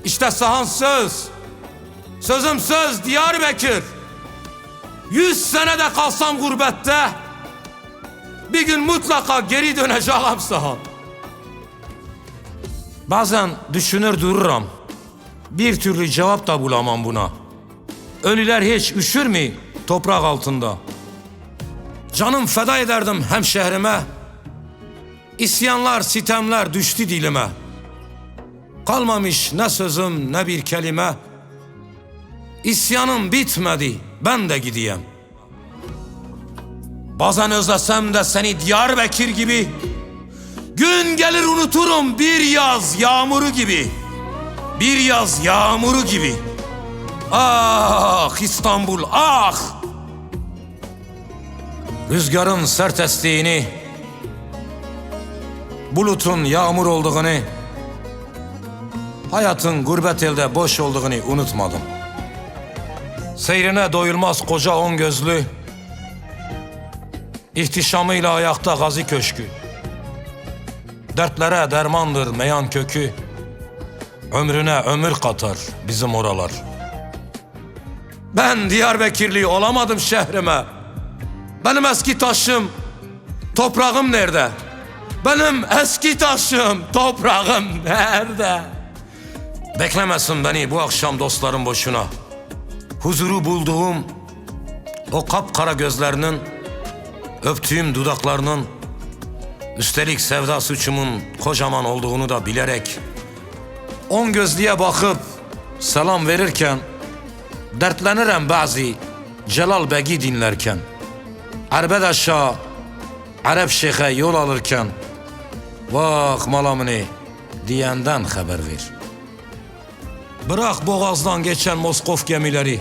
İşte sahan söz. Sözüm söz Diyarbakır. 100 senede kalsam gurbette, bir gün mutlaka geri döneceğim sahan. Bazen düşünür dururum. Bir türlü cevap da bulamam buna. Ölüler hiç üşür mü toprak altında? Canım feda ederdim hemşehrime. İsyanlar, sitemler düştü dilime. Kalmamış ne sözüm ne bir kelime. İsyanım bitmedi, ben de gideyim. Bazen özlesem de seni Diyarbakır gibi, gün gelir unuturum bir yaz yağmuru gibi. Bir yaz yağmuru gibi. Ah İstanbul ah! Rüzgarın sert estiğini, bulutun yağmur olduğunu, hayatın gurbet elde boş olduğunu unutmadım. Seyrine doyulmaz koca on gözlü, ihtişamıyla ayakta Gazi Köşkü. Dertlere dermandır meyan kökü, ömrüne ömür katar bizim oralar. Ben Diyarbakırlı olamadım şehrime. Benim eski taşım, toprağım nerede? Benim eski taşım, toprağım nerede? Beklemesin beni bu akşam dostlarım boşuna. Huzuru bulduğum o kapkara gözlerinin, öptüğüm dudaklarının, üstelik sevda suçumun kocaman olduğunu da bilerek, on gözlüye bakıp selam verirken, dertlenirim bazı Celal Bey'i dinlerken, Arbedaş'a, Arap Şeyh'e yol alırken, vah malamını diyenden haber ver. Bırak boğazdan geçen Moskov gemileri,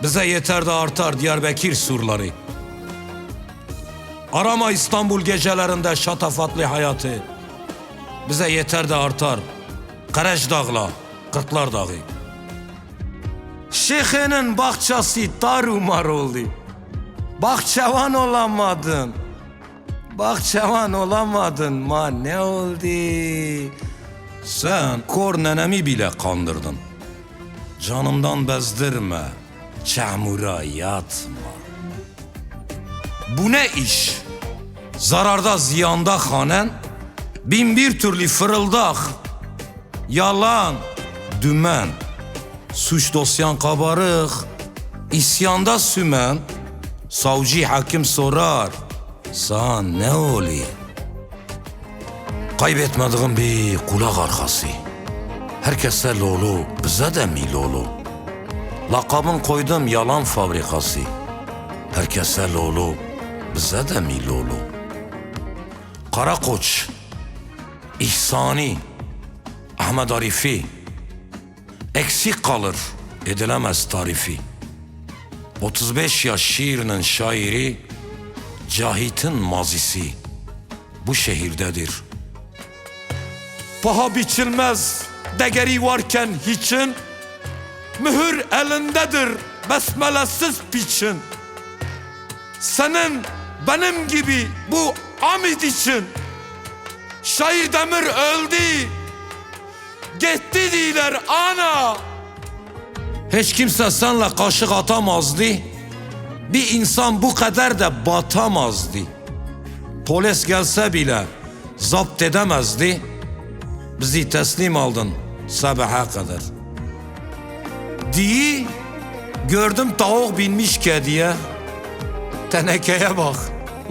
bize yeter de artar Diyarbakır surları. Arama İstanbul gecelerinde şatafatlı hayatı, bize yeter de artar Kareç Dağla, Kırklar Dağı. Şeyhinin bahçesi tarumar oldu. Bahçevan olamadın. Bahçevan olamadın ma ne oldu? Sen kor nenemi bile kandırdın. Canımdan bezdirme, çamura yatma. Bu ne iş? Zararda ziyanda hanen, bin bir türlü fırıldak, yalan, dümen, suç dosyan kabarık, isyanda sümen, savcı hakim sorar, sana ne oluyor? Kaybetmediğim bir kulak arkası. Herkese lolo, bize de mi lolo? Lakabın koydum yalan fabrikası. Herkese lolo, bize de mi lolo? Karakoç, İhsani, Ahmet Arifi, eksik kalır edilemez tarifi. 35 yaş şiirinin şairi, Cahit'in mazisi bu şehirdedir. Paha biçilmez değeri varken hiçin, mühür elindedir besmelesiz piçin. Senin benim gibi bu Amid için, şair Demir öldü, gitti diler ana. Hiç kimse seninle kaşık atamazdı, bir insan bu kadar da batamazdı. Polis gelse bile zapt edemezdi, bizi teslim aldın sabaha kadar. Diye gördüm tavuk binmiş kediye, tenekeye bak,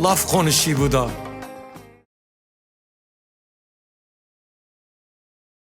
laf konuşuyor bu da.